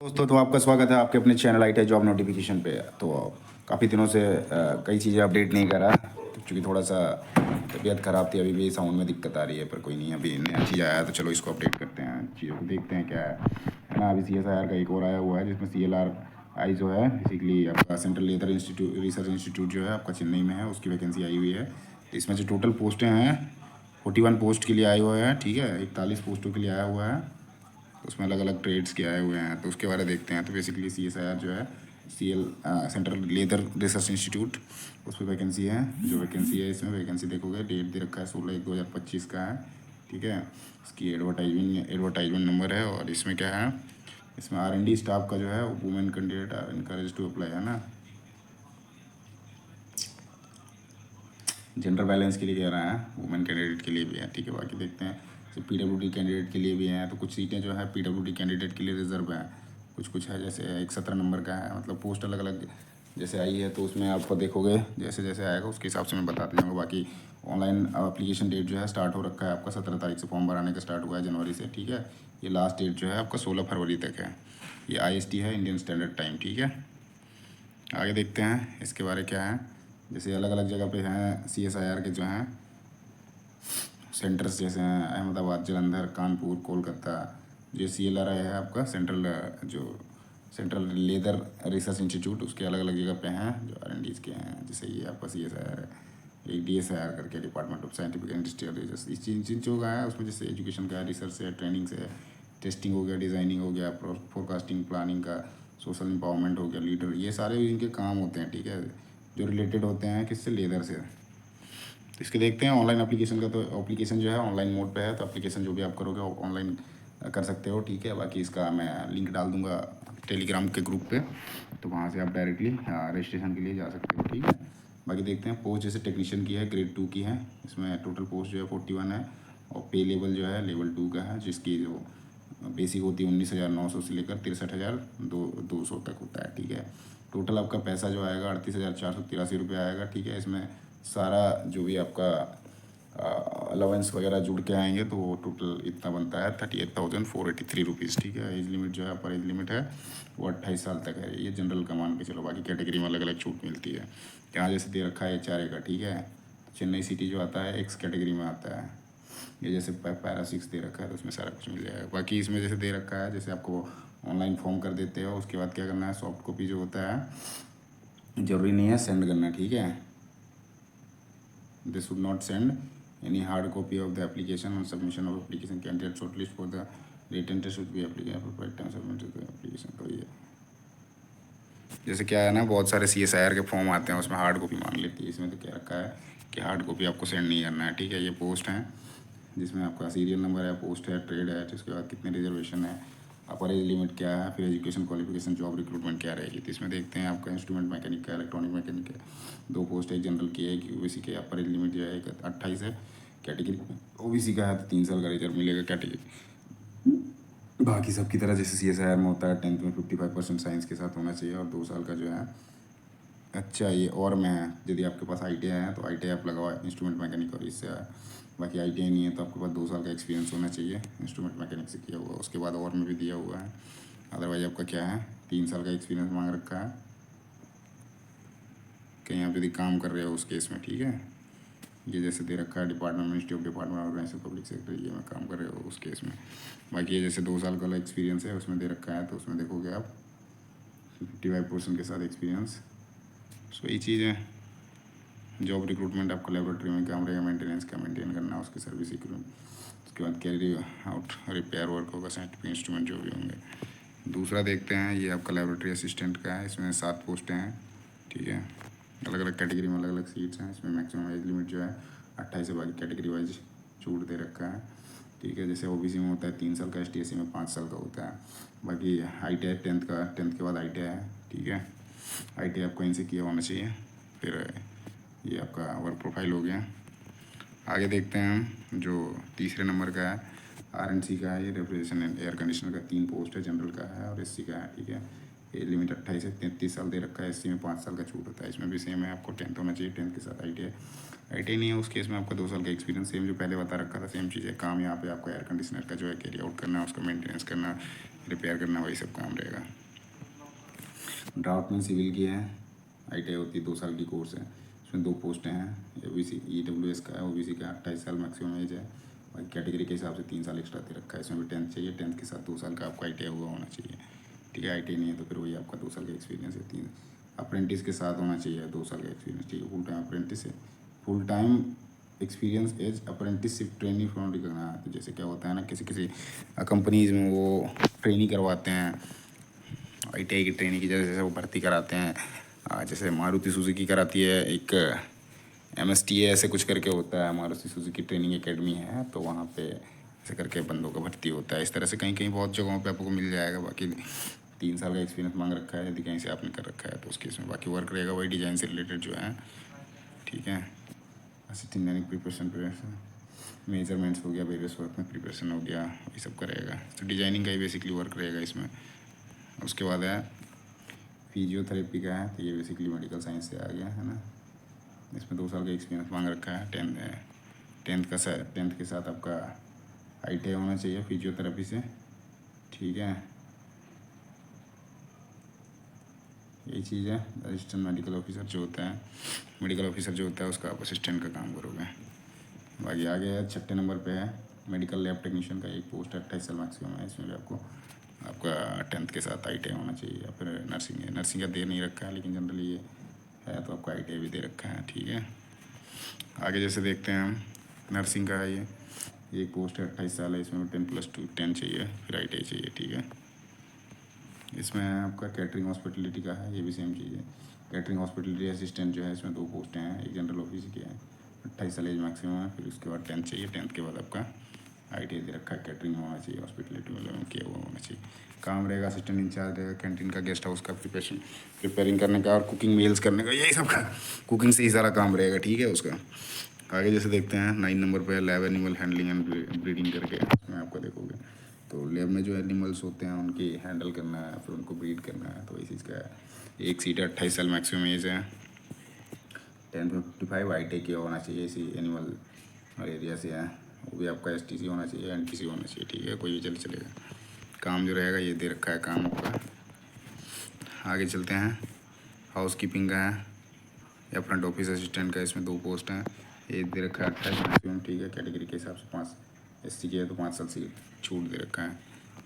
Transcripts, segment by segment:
दोस्तों तो आपका स्वागत है आपके अपने channel I T job notification पे। तो काफ़ी दिनों से कई चीज़ें अपडेट नहीं करा क्योंकि थोड़ा सा तबीयत ख़राब थी। अभी भी साउंड में दिक्कत आ रही है, पर कोई नहीं, अभी नया चीज़ आया है तो चलो इसको अपडेट करते हैं, चीज़ों को देखते हैं क्या है ना। अभी CSIR का एक और आया हुआ है जिसमें CLRI जो है बेसिकली आपका central leather institute research institute जो है आपका चेन्नई में है, उसकी वैकेंसी आई हुई है। तो इसमें जो टोटल पोस्टें हैं 41 पोस्ट के लिए आए हुए हैं, ठीक है। 41 पोस्टों के लिए आया हुआ है, उसमें अलग अलग ट्रेड्स के आए हुए हैं, तो उसके बारे में देखते हैं। तो बेसिकली CSIR जो है सेंट्रल लेदर रिसर्च इंस्टीट्यूट, उस पर वैकेंसी है। जो वैकेंसी है इसमें वैकेंसी देखोगे डेट दे रखा है 16/1/2025 का है, ठीक है। इसकी एडवर्टाइजमेंट नंबर है। और इसमें क्या है, इसमें R&D स्टाफ का जो है women candidate are encourage to apply, है ना। जेंडर बैलेंस के लिए कह रहा है, वुमेन कैंडिडेट के लिए भी है, ठीक है। बाकी देखते हैं, जैसे PWD कैंडिडेट के लिए भी हैं, तो कुछ सीटें जो है PWD कैंडिडेट के लिए रिजर्व हैं, कुछ है। जैसे एक 17 नंबर का है, मतलब पोस्ट अलग अलग जैसे आई है, तो उसमें आपको देखोगे जैसे जैसे आएगा उसके हिसाब से मैं बताते जाऊँगा। बाकी ऑनलाइन एप्लीकेशन डेट जो है स्टार्ट हो रखा है आपका, 17 तारीख से फॉर्म भराने का स्टार्ट हुआ है, जनवरी से, ठीक है। ये लास्ट डेट जो है आपका 16 फरवरी तक है। ये IST है, इंडियन स्टैंडर्ड टाइम, ठीक है। आगे देखते हैं इसके बारे क्या है। जैसे अलग अलग जगह पे हैं CSIR के जो हैं सेंटर्स, जैसे हैं अहमदाबाद, जालंधर, कानपुर, कोलकाता। जो CLRI है आपका सेंट्रल लेदर रिसर्च इंस्टीट्यूट, उसके अलग अलग जगह पे हैं जो R&Ds के हैं। जैसे ये आपका CSIR है, एक DSIR करके, department of scientific industrial research. इस चीज जो है उसमें जैसे एजुकेशन का है, रिसर्च से, ट्रेनिंग से, टेस्टिंग हो गया, डिज़ाइनिंग हो गया, फोरकास्टिंग, प्लानिंग का, सोशल एम्पावरमेंट हो गया, लीडर, ये सारे इनके काम होते हैं, ठीक है, जो रिलेटेड होते हैं किससे, लेदर से। तो इसके देखते हैं ऑनलाइन एप्लीकेशन का। तो एप्लीकेशन जो है ऑनलाइन मोड पे है, तो एप्लीकेशन जो भी आप करोगे ऑनलाइन कर सकते हो, ठीक है। बाकी इसका मैं लिंक डाल दूंगा टेलीग्राम के ग्रुप पे, तो वहाँ से आप डायरेक्टली रजिस्ट्रेशन के लिए जा सकते हो, ठीक है। बाकी देखते हैं पोस्ट, जैसे टेक्नीशियन की है, ग्रेड 2 की है। इसमें टोटल पोस्ट जो है 41 है, और पे लेवल जो है लेवल 2 का है, जिसकी जो बेसिक होती है 19,900 से लेकर 63,200 तक होता है, ठीक है। टोटल आपका पैसा जो आएगा 38,483 रुपये आएगा, ठीक है। इसमें सारा जो भी आपका अलाउंस वगैरह जुड़ के आएंगे तो वो टोटल इतना बनता है 38,483 रुपीज़, ठीक है। एज लिमिट जो है अपर एज लिमिट है वो 28 साल तक है, ये जनरल का मान के चलो। बाकी कैटेगरी में अलग अलग छूट मिलती है। यहाँ जैसे दे रखा है HRA का, ठीक है। चेन्नई सिटी जो आता है X कैटेगरी में आता है। ये जैसे पैरा 6 दे रखा है, तो उसमें सारा कुछ मिल जाएगा। बाकी इसमें जैसे दे रखा है, जैसे आपको ऑनलाइन फॉर्म कर देते हो, उसके बाद क्या करना है, सॉफ्ट कॉपी जो होता है ज़रूरी नहीं है सेंड करना, ठीक है। They should not send any hard copy of the application on submission of application. Candidate shortlist for the written test should be applicable by time submitted the application। तो ये जैसे क्या है ना, बहुत सारे CSIR के फॉर्म आते हैं, उसमें हार्ड कॉपी मांग लेती है। इसमें तो क्या रखा है कि हार्ड कॉपी आपको सेंड नहीं करना है, ठीक है। ये पोस्ट हैं जिसमें आपका सीरियल नंबर है, पोस्ट है, ट्रेड है, तो उसके बाद कितने रिजर्वेशन है, अपर एज लिमिट क्या है, फिर एजुकेशन क्वालिफिकेशन, जॉब रिक्रूटमेंट क्या रहेगी। तो इसमें देखते हैं आपका इंस्ट्रूमेंट मैकेनिक का, इलेक्ट्रॉनिक मैकेनिक है, 2 पोस्ट, एक जनरल की है, एक OBC के। अपर एज लिमिट जो है एक 28 है, कैटेगरी OBC का है तो 3 साल का रिजर्व मिलेगा कैटेगरी। बाकी सब की तरह जैसे CSIR में होता है 10th में 55% साइंस के साथ होना चाहिए, और 2 साल का जो है। अच्छा, ये और में है, यदि आपके पास ITI है तो ITI आप लगाओ इंस्ट्रूमेंट मैकेनिक, और इससे बाकी ITI नहीं है तो आपके पास 2 साल का एक्सपीरियंस होना चाहिए इंस्ट्रूमेंट मैकेनिक से किया हुआ। उसके बाद और में भी दिया हुआ है, अदरवाइज आपका क्या है, 3 साल का एक्सपीरियंस मांग रखा है कहीं आप यदि काम कर रहे हो उस केस में, ठीक है। ये जैसे दे रखा है department, ministry of department organisation public sector, ये मैं काम कर रहे हो उस केस में। बाकी ये जैसे 2 साल का एक्सपीरियंस है उसमें दे रखा है, तो उसमें देखोगे आप 55% के साथ एक्सपीरियंस। सो यही चीज़ है। जॉब रिक्रूटमेंट आपका लेबोरेटरी में काम रहेगा, मेंटेनेंस का मेंटेन करना, उसकी सर्विस इक्विपमेंट। उसके बाद कैरी आउट रिपेयर वर्क होगा, साइंटिफिक इंस्ट्रूमेंट जो भी होंगे। दूसरा देखते हैं, ये आपका लेबोरेटरी असिस्टेंट का है। इसमें 7 पोस्टें हैं, ठीक है। अलग अलग कैटेगरी में अलग अलग सीट्स हैं। इसमें मैक्सिमम एज लिमिट जो है 28 है, बाकी कैटेगरी वाइज छूट दे रखा है, ठीक है। जैसे OBC में होता है 3 साल का, STSC में 5 साल का होता है। बाकी ITI 10th के बाद ITI है, ठीक है। ITI आपको इनसे किया होना चाहिए। फिर ये आपका वर्क प्रोफाइल हो गया। आगे देखते हैं हम, जो तीसरे नंबर का है RNC का है, ये रेफ्रिजरेशन एंड एयर कंडीशनर का 3 पोस्ट है, जनरल का है और SC का है, ठीक है। एज लिमिट 28 से 33 साल दे रखा है। SC में 5 साल का छूट होता है। इसमें भी सेम है, आपको 10th होना चाहिए, 10th के साथ ITI नहीं है उस केस में आपका 2 साल का एक्सपीरियंस, सेम जो पहले बता रखा था सेम चीज़ है। काम यहाँ पे आपको एयर कंडीशनर का जो है कैरी आउट करना है, उसका मेंटेनेंस करना, रिपेयर करना, वही सब काम रहेगा। ड्राफ्ट में सिविल की है, ITI होती है, 2 साल की कोर्स है। इसमें 2 पोस्टें हैं, OBC EWS का है, OBC का 28 साल मैक्सिमम एज है। और कैटेगरी के हिसाब से 3 साल एक्स्ट्रा दे रखा है। इसमें भी 10th चाहिए, 10th के साथ 2 साल का आपका ITI हुआ होना चाहिए, ठीक है। ITI नहीं है तो फिर वही आपका 2 साल का एक्सपीरियंस है। 3 अप्रेंटिस के साथ होना चाहिए, 2 साल का एक्सपीरियंस चाहिए। फुल टाइम अप्रेंटिस है, full time experience as apprenticeship training from recognised. तो जैसे क्या होता है ना, किसी किसी कंपनीज़ में वो ट्रेनिंग करवाते हैं, ITI की ट्रेनिंग की जैसे वो भर्ती कराते हैं। जैसे मारुति सुजुकी कराती है, एक MSTA ऐसे कुछ करके होता है, मारुति सुजुकी ट्रेनिंग एकेडमी है, तो वहाँ पे ऐसे करके बंदों का भर्ती होता है। इस तरह से कहीं कहीं बहुत जगहों पे आपको मिल जाएगा। बाकी 3 साल का एक्सपीरियंस मांग रखा है, यदि कहीं से आपने कर रखा है तो उसके इसमें बाकी वर्क रहेगा वही डिज़ाइन से रिलेटेड जो है, ठीक है। असिस्टेंट दैनिक प्रिपरेशन मेजरमेंट्स हो गया, वेरियस वर्क में प्रिपरेशन हो गया, ये सब करेगा। तो डिजाइनिंग का ही बेसिकली वर्क रहेगा इसमें। उसके बाद है फिजियोथेरेपी का है, तो ये बेसिकली मेडिकल साइंस से आ गया है ना। इसमें 2 साल का एक्सपीरियंस मांग रखा है। 10th के साथ आपका ITI होना चाहिए फिजियोथेरेपी से, ठीक है। यही चीज़ है। असिस्टेंट मेडिकल ऑफिसर जो होता है, मेडिकल ऑफिसर जो होता है उसका आप असिस्टेंट का काम करोगे। बाकी आगे है 6 नंबर पे है मेडिकल लैब टेक्नीशियन का एक पोस्ट है, 28 साल मैक्सिमम है। इसमें भी आपका 10th के साथ ITI होना चाहिए, या फिर नर्सिंग है। नर्सिंग का दे नहीं रखा है, लेकिन जनरली ये है तो आपका ITI भी दे रखा है, ठीक है। आगे जैसे देखते हैं हम, नर्सिंग का है ये एक पोस्ट है, 28 साल है। इसमें 10+2 10 चाहिए, फिर ITI चाहिए, ठीक है। इसमें आपका कैटरिंग हॉस्पिटलिटी का है, ये भी सेम चीज़ है। कैटरिंग हॉस्पिटलिटी असिस्टेंट जो है, इसमें 2 पोस्टें हैं, एक जनरल ऑफिस की है, 28 साल एज मैक्सिमम है। फिर उसके बाद 10th चाहिए, 10th के बाद आपका ITI दे रखा है। कैटरिंग होना चाहिए, हॉस्पिटलिटी मतलब किया हुआ होना चाहिए। काम रहेगा असिस्टेंट इंचार्ज रहेगा कैंटीन का, गेस्ट हाउस का प्रिपेयरिंग करने का और कुकिंग मेल्स करने का, यही सब का कुकिंग से ही सारा काम रहेगा, ठीक है उसका। आगे जैसे देखते हैं 9 नंबर पे lab animal handling and breeding करके, इसमें आपको देखोगे तो लैब में जो एनिमल्स होते हैं उनकी हैंडल करना है, फिर उनको ब्रीड करना है, तो इसी चीज़ का है। एक सीट है, 28 साल मैक्सिमम एज है। 10 में 55 ITI किया होना चाहिए इसी एनिमल और एरिया से है। वो भी आपका STC होना चाहिए, NTC होना चाहिए, ठीक है, कोई भी चलेगा। काम जो रहेगा ये दे रखा है काम आपका। आगे चलते हैं, हाउस कीपिंग का है या फ्रंट ऑफिस असिस्टेंट का। इसमें 2 पोस्ट हैं, ये दे रखा है 28 मैक्सिमम, ठीक है। कैटेगरी के हिसाब से 5 SC की है तो 5 साल से छूट दे रखा है।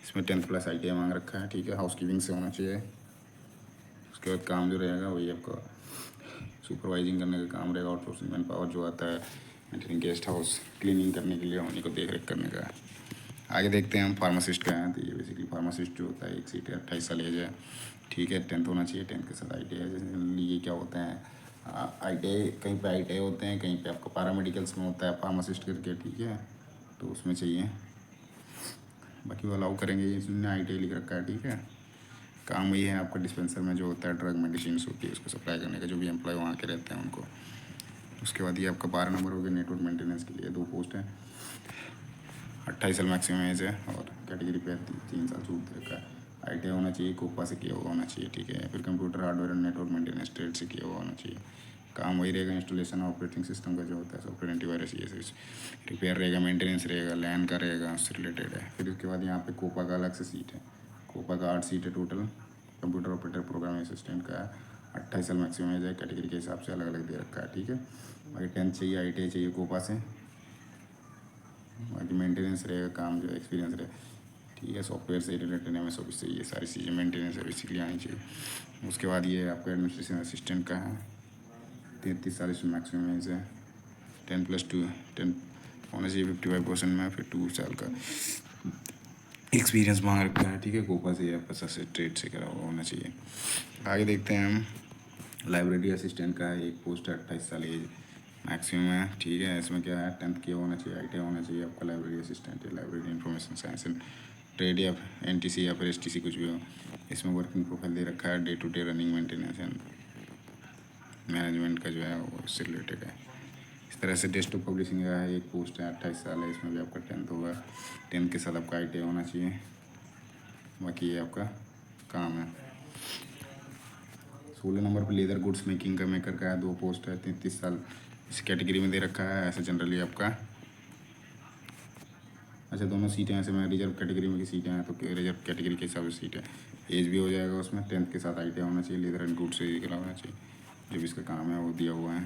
इसमें 10+ ITI मांग रखा है, ठीक है। हाउस कीपिंग से होना चाहिए। उसके बाद काम जो रहेगा वही आपका सुपरवाइजिंग करने का काम रहेगा, आउटसोर्सिंग मैन पावर जो आता है मेंटेनिंग गेस्ट हाउस क्लीनिंग करने के लिए, उन्हीं को देख रेख करने का। आगे देखते हैं हम फार्मासिस्ट का है, तो ये बेसिकली फार्मासिस्ट जो होता है, एक सीट है, 28 साल एज है, ठीक है। 10th होना चाहिए, 10th के साथ ITI है। जैसे ये क्या होते हैं, ITI कहीं पे ITI होते हैं, कहीं पे आपका पैरामेडिकल्स में होता है फार्मासिस्ट करके, ठीक है, तो उसमें चाहिए। बाकी वो अलाउ करेंगे, इसमें ITI लिख रखा है, ठीक है। काम वही है आपका डिस्पेंसर में जो होता है ड्रग मेडिसिन होती है उसको सप्लाई करने का, जो भी एम्प्लॉय वहाँ के रहते हैं उनको। उसके बाद ये आपका 12 नंबर हो गया नेटवर्क मेंटेनेंस के लिए, 2 पोस्ट है, 28 साल मैक्सिमम एज है और कैटेगरी पे 3 साल छूट दे रखा है। ITI होना चाहिए, कोपा से किया हुआ होना चाहिए, ठीक है। फिर computer hardware and network maintenance trade से किया हुआ होना चाहिए। काम वही रहेगा, इंस्टॉलेशन ऑपरेटिंग सिस्टम का जो होता है, सॉफ्टवेयर एंटीवायरस ये सब रिपेयर रहेगा, मेंटेनेंस रहेगा, लैन का रहेगा, उससे रिलेटेड है। फिर उसके बाद यहाँ पे कोपा का अलग से सीट है, कोपा का 8 सीट है total. Computer operator program assistant का 28 साल मैक्सिमम एज है, कैटेगरी के हिसाब से अलग अलग दे रखा है, ठीक है। बाकी 10th चाहिए, ITI चाहिए कोपा से। बाकी मेंटेनेंस रहेगा, काम जो एक्सपीरियंस रहे, ठीक है। सॉफ्टवेयर से रिलेटेड MS ऑफिस से ये सारी चीज़ें मेंटेनेंस बेसिकली आनी चाहिए। उसके बाद ये आपका एडमिनिस्ट्रेशन असिस्टेंट का है, 33 साल इसमें मैक्सिमम एज है। 10+2 10 होना चाहिए 55% में, फिर 2 साल का एक्सपीरियंस मांग रखा है, ठीक है। कोपा से या पैसा से ट्रेड से करा हुआ होना चाहिए। आगे देखते हैं हम, लाइब्रेरी असिस्टेंट का है, एक पोस्ट है, 28 साल एज मैक्सिमम है, ठीक है। इसमें क्या है, 10th किया होना चाहिए, ITI होना चाहिए आपका। लाइब्रेरी असिस्टेंट है, library information science and trade या NTC या फिर STC कुछ भी हो। इसमें वर्किंग प्रोफाइल दे रखा है, day to day running maintenance and management का जो है वो इससे रिलेटेड है। इस तरह से डेस्कटॉप पब्लिशिंग का है, एक पोस्ट है, 28 साल है। इसमें भी आपका 10th होगा, 10th के साथ आपका ITI होना चाहिए। बाकी ये आपका काम है। 16 नंबर पर लेदर गुड्स मेकिंग का मेकर का है, 2 पोस्ट है, 33 साल इस कैटेगरी में दे रखा है। ऐसे जनरली आपका अच्छा दोनों सीटें ऐसे में रिजर्व कैटेगरी में की सीटें हैं तो रिजर्व कैटेगरी के हिसाब से सीट है। एज भी हो जाएगा उसमें, 10th के साथ ITI होना चाहिए, लेदर एंड गुड्स से निकला होना चाहिए, जो भी इसका काम है वो दिया हुआ है।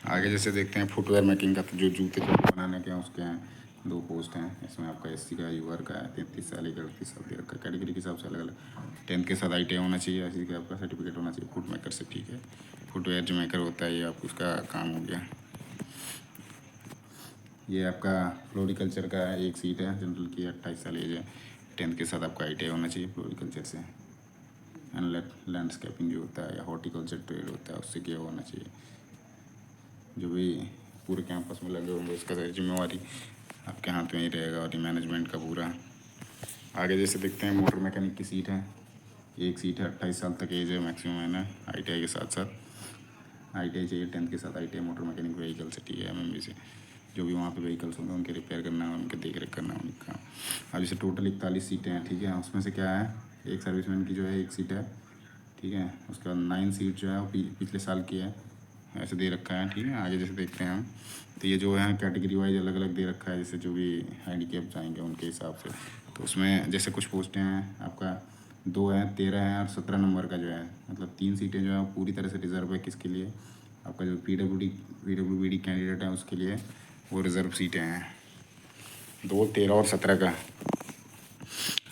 आगे जैसे देखते हैं फुटवेयर मेकिंग का, तो जो जूते बनाने के हैं उसके हैं 2 पोस्ट हैं। इसमें आपका SC का यूआर का है 33 साल 38 साल दे रखा है, कैटेगरी के हिसाब से अलग अलग। 10th के साथ ITI होना चाहिए, ऐसी का आपका सर्टिफिकेट होना चाहिए फुट मेकर से, ठीक है। फुटवेयर जो मेकर होता है ये आप उसका काम हो गया। ये आपका फ्लोरिकल्चर का एक सीट है, जनरल की 28 साल एज है, 10th के साथ आपका ITI होना चाहिए फ्लोरिकल्चर से। एंड लैंडस्केपिंग जो होता है या हॉर्टिकल्चर ट्रेड होता है उससे किया होना चाहिए। जो भी पूरे कैंपस में लगे होंगे उसका सारी जिम्मेवारी आपके हाथ में ही रहेगा, और मैनेजमेंट का पूरा। आगे जैसे देखते हैं मोटर मैकेनिक की सीट है, एक सीट है 28 साल तक एज है मैक्सिमम है ना, ITI के साथ साथ। ITI चाहिए 10th के साथ ITI मोटर मैकेनिक व्हीकल से, ठीक है, MMB से। जो भी वहाँ पे व्हीकल्स होंगे उनके रिपेयर करना है, उनके देख रेख करना है उनका। अब जैसे टोटल 41 सीटें हैं, ठीक है। उसमें से क्या है, एक सर्विसमैन की जो है एक सीट है, ठीक है। उसके बाद 9 सीट जो है वो पिछले साल की है, ऐसे दे रखा है, ठीक है। आगे जैसे देखते हैं हम, तो ये जो है कैटेगरी वाइज अलग अलग दे रखा है, जैसे जो भी हैंडीकैप जाएंगे उनके हिसाब से। तो उसमें जैसे कुछ पोस्टें हैं आपका 2 हैं, 13 हैं और 17 नंबर का जो है, मतलब 3 सीटें जो है पूरी तरह से रिजर्व है। किसके लिए, आपका जो PWD कैंडिडेट है उसके लिए वो रिज़र्व सीटें हैं, 2, 13 और 17 का।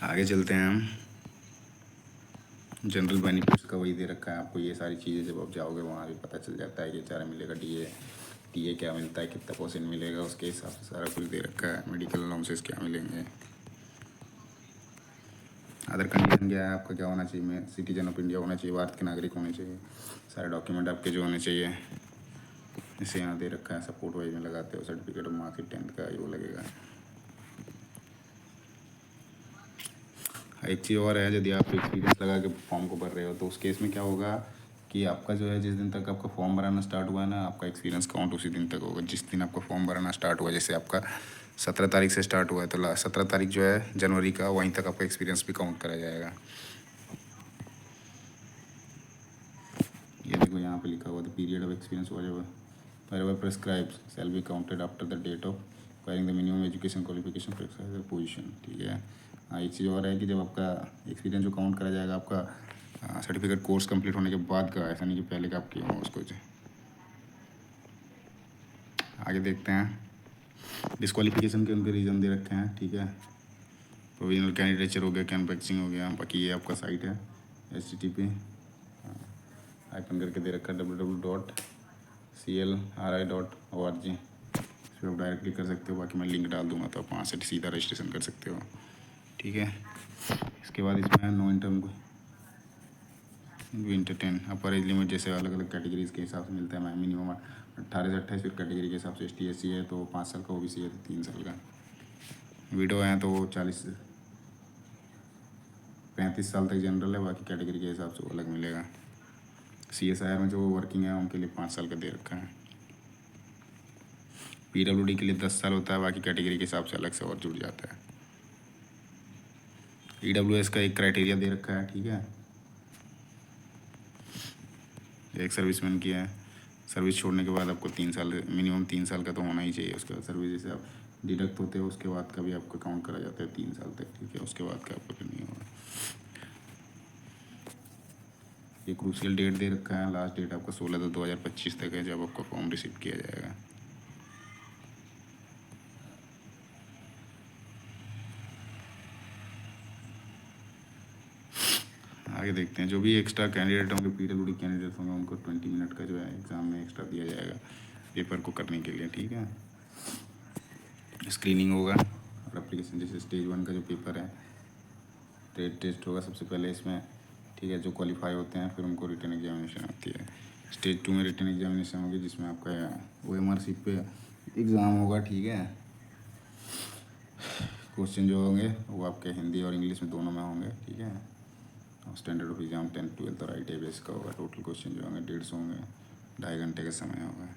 आगे चलते हैं हम, जनरल बेनिफिट्स का वही दे रखा है आपको। ये सारी चीज़ें जब आप जाओगे वहाँ भी पता चल जाता है कि चारा मिलेगा, टीए क्या मिलता है, कितना % मिलेगा, उसके हिसाब से सारा कुछ दे रखा है। मेडिकल अलाउंसेस क्या मिलेंगे, अदर कंडीशन क्या है, आपका क्या होना चाहिए, सिटीजन ऑफ इंडिया होना चाहिए, भारत के नागरिक होने चाहिए, सारे डॉक्यूमेंट आपके जो होने चाहिए, इसे यहाँ दे रखा है। सपोर्ट वाइज में लगाते हो, सर्टिफिकेट ऑफ मार्कशीट 10th का ये वो लगेगा। एक चीज़ और है, यदि आप एक्सपीरियंस लगा के फॉर्म को भर रहे हो तो उस केस में क्या होगा कि आपका जो है जिस दिन तक आपका फॉर्म भराना स्टार्ट हुआ है ना, आपका एक्सपीरियंस काउंट उसी दिन तक होगा जिस दिन आपका फॉर्म भराना स्टार्ट हुआ। जैसे आपका 17 तारीख से स्टार्ट हुआ है तो 17 तारीख जो है जनवरी का, वहीं तक आपका एक्सपीरियंस भी काउंट करा जाएगा। ये देखो यहाँ पे लिखा हुआ, the period of experience wherever prescribed shall be counted after the date of acquiring the minimum education qualification for exercise position, ठीक है। हाँ, एक चीज़ और है कि जब आपका एक्सपीरियंस जो काउंट करा जाएगा आपका सर्टिफिकेट कोर्स कंप्लीट होने के बाद का, ऐसा नहीं कि पहले का आप किए हो उसको। आगे देखते हैं, डिस्क्वालिफिकेशन के उनके रीज़न दे रखे हैं, ठीक है। प्रोविजनल कैंडिडेचर हो गया, कैनपैक्सिंग हो गया, बाकी ये आपका साइट है HTTP आइकन करके दे रखा है www.clri.org, इस पर आप डायरेक्टली कर सकते हो। बाकी मैं लिंक डाल दूंगा तो आप वहाँ से सीधा रजिस्ट्रेशन कर सकते हो, ठीक है। इसके बाद इसमें no interim entertain upper age limit, जैसे अलग अलग कैटेगरीज के हिसाब से मिलता है। मिनिमम 18 से 28, फिर कैटेगरी के हिसाब से ST SC है तो 5 साल का, OBC है तो 3 साल का, विडो है तो 40 से 35 साल तक जनरल है, बाकी कैटेगरी के हिसाब से वो अलग मिलेगा। CSIR में जो वर्किंग है उनके लिए 5 साल का दे रखा है। PWD के लिए 10 साल होता है, बाकी कैटेगरी के हिसाब से अलग से और जुड़ जाता है। EWS का एक क्राइटेरिया दे रखा है, ठीक है। एक सर्विसमैन की है, सर्विस छोड़ने के बाद आपको 3 साल, मिनिमम 3 साल का तो होना ही चाहिए। उसके बाद सर्विस जैसे आप डिडक्ट होते हो उसके बाद का भी आपका काउंट करा जाता है 3 साल तक, ठीक है। उसके बाद का आपका फिर नहीं होगा। ये क्रूशियल डेट दे रखा है, लास्ट डेट आपका 16/2/2025 तक है जब आपका फॉर्म रिसीव किया जाएगा। आगे देखते हैं, जो भी एक्स्ट्रा कैंडिडेट होंगे, PWD कैंडिडेट होंगे, उनको 20 मिनट का जो है एग्ज़ाम में एक्स्ट्रा दिया जाएगा पेपर को करने के लिए, ठीक है। स्क्रीनिंग होगा और एप्लीकेशन, जैसे स्टेज 1 का जो पेपर है ट्रेड टेस्ट होगा सबसे पहले इसमें, ठीक है। जो क्वालिफाई होते हैं फिर उनको रिटन एग्जामिनेशन होती है। स्टेज 2 में रिटन एग्जामिनेशन होगी जिसमें आपका OMR शीट पे एग्ज़ाम होगा, ठीक है। क्वेश्चन जो होंगे वो आपके हिंदी और इंग्लिश में दोनों में होंगे, ठीक है। Standard of exam 10th 12th और ITI बेस का होगा। टोटल क्वेश्चन जो होंगे 150 होंगे, 2.5 घंटे का समय होगा।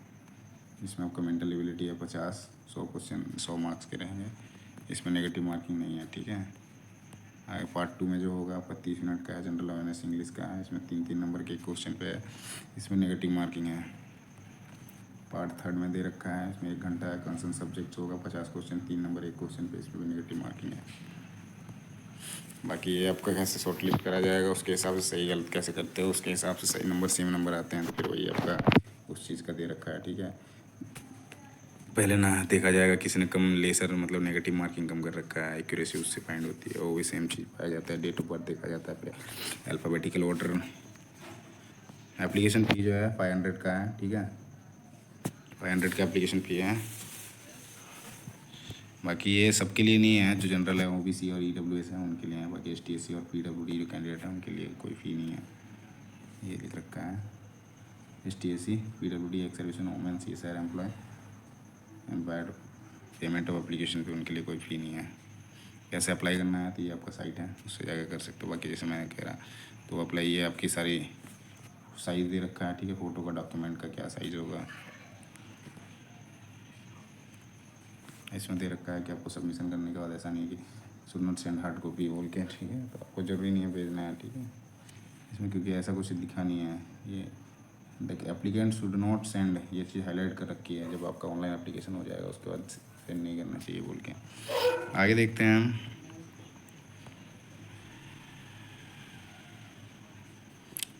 इसमें आपका मेंटल एबिलिटी है 50, 100 क्वेश्चन 100 मार्क्स के रहेंगे, इसमें नेगेटिव मार्किंग नहीं है, ठीक है। आगे पार्ट 2 में जो होगा आपका 30 मिनट का है, जनरल अवेयरनेस इंग्लिश का है, इसमें 3-3 नंबर के क्वेश्चन पे है, इसमें नेगेटिव मार्किंग है। पार्ट थर्ड में दे रखा है, इसमें 1 घंटा है। कंसर्न सब्जेक्ट होगा, 50 क्वेश्चन, 3 नंबर एक क्वेश्चन पे, इस पर भी नेगेटिव मार्किंग है। बाकी ये आपका कैसे शॉर्ट लिस्ट करा जाएगा, उसके हिसाब से सही गलत कैसे करते हो, उसके हिसाब से सही नंबर सेम नंबर आते हैं, तो फिर वही आपका उस चीज़ का दे रखा है, ठीक है। पहले ना देखा जाएगा किसी ने कम लेसर मतलब नेगेटिव मार्किंग कम कर रखा है, एक्यूरेसी उससे फाइंड होती है, वो भी सेम चीज़ पाया जाता है। डेट ऑफ बर्थ देखा जाता है, फिर अल्फ़ाबेटिकल ऑर्डर। एप्लीकेशन फ़ी जो है 500 का है, ठीक है, 500 का एप्लीकेशन फ़ी है। बाकी ये सबके लिए नहीं है, जो जनरल है, OBC और EWS है उनके लिए है। बाकी ST SC और PWD जो कैंडिडेट है उनके लिए कोई फ़ी नहीं है। ये लिख रखा है, ST SC PWD ex service women CSR employ employed, payment of application पे उनके लिए कोई फ़ी नहीं है। कैसे अप्लाई करना है, तो ये आपका साइट है, उससे जाकर कर सकते हो। बाकी जैसे मैंने कह रहा, तो अप्लाई ये आपकी सारी साइज़ दे रखा है, ठीक है, फ़ोटो का, डॉक्यूमेंट का क्या साइज़ होगा, इसमें दे रखा है कि आपको सबमिशन करने के बाद ऐसा नहीं है कि should not send hard copy बोल के, ठीक है, तो आपको ज़रूरी नहीं है भेजना है, ठीक है, इसमें, क्योंकि ऐसा कुछ दिखा नहीं है। ये देखिए, एप्लीकेंट शुड नॉट सेंड, ये चीज़ हाईलाइट कर रखी है। जब आपका ऑनलाइन एप्लीकेशन हो जाएगा उसके बाद सेंड नहीं करना चाहिए बोल के। आगे देखते हैं हम।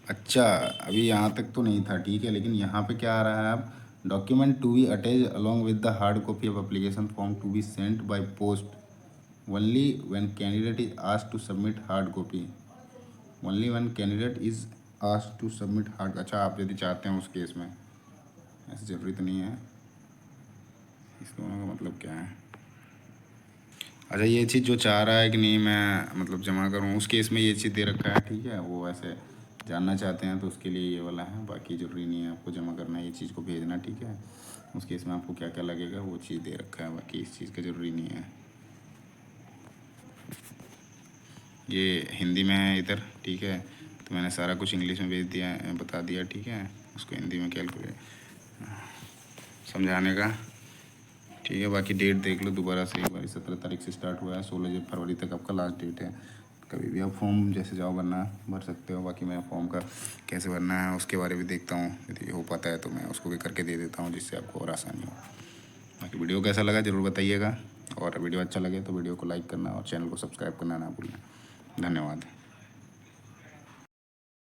अच्छा, अभी यहाँ तक तो नहीं था, ठीक है, लेकिन यहाँ पे क्या आ रहा है, अब document to be attach along with the hard copy of application form to be sent by post only when candidate is asked to submit hard copy, only when candidate is asked to submit hard. अच्छा, आप यदि चाहते हैं उस case में, ऐसे ज़रूरी तो नहीं है, इस दोनों का मतलब क्या है। अच्छा, ये चीज़ जो चाह रहा है कि नहीं मैं मतलब जमा करूँ, उस केस में ये चीज़ दे रखा है, ठीक है, वो ऐसे जानना चाहते हैं तो उसके लिए ये वाला है। बाकी ज़रूरी नहीं है आपको जमा करना, ये चीज़ को भेजना, ठीक है। उस केस में आपको क्या क्या लगेगा वो चीज़ दे रखा है, बाकी इस चीज़ का ज़रूरी नहीं है। ये हिंदी में है इधर, ठीक है, तो मैंने सारा कुछ इंग्लिश में भेज दिया, बता दिया, ठीक है, उसको हिंदी में कैलकुलेट समझाने का, ठीक है। बाकी डेट देख लो दोबारा से एक बार, 17 तारीख से स्टार्ट हुआ है, 16 फरवरी तक आपका लास्ट डेट है। कभी भी आप फॉर्म जैसे जाओ भरना भर सकते हो। बाकी मैं फॉर्म का कैसे भरना है उसके बारे में देखता हूँ, यदि हो पाता है तो मैं उसको भी करके दे देता हूँ, जिससे आपको और आसानी हो। बाकी वीडियो कैसा लगा ज़रूर बताइएगा, और वीडियो अच्छा लगे तो वीडियो को लाइक करना और चैनल को सब्सक्राइब करना ना भूलना। धन्यवाद।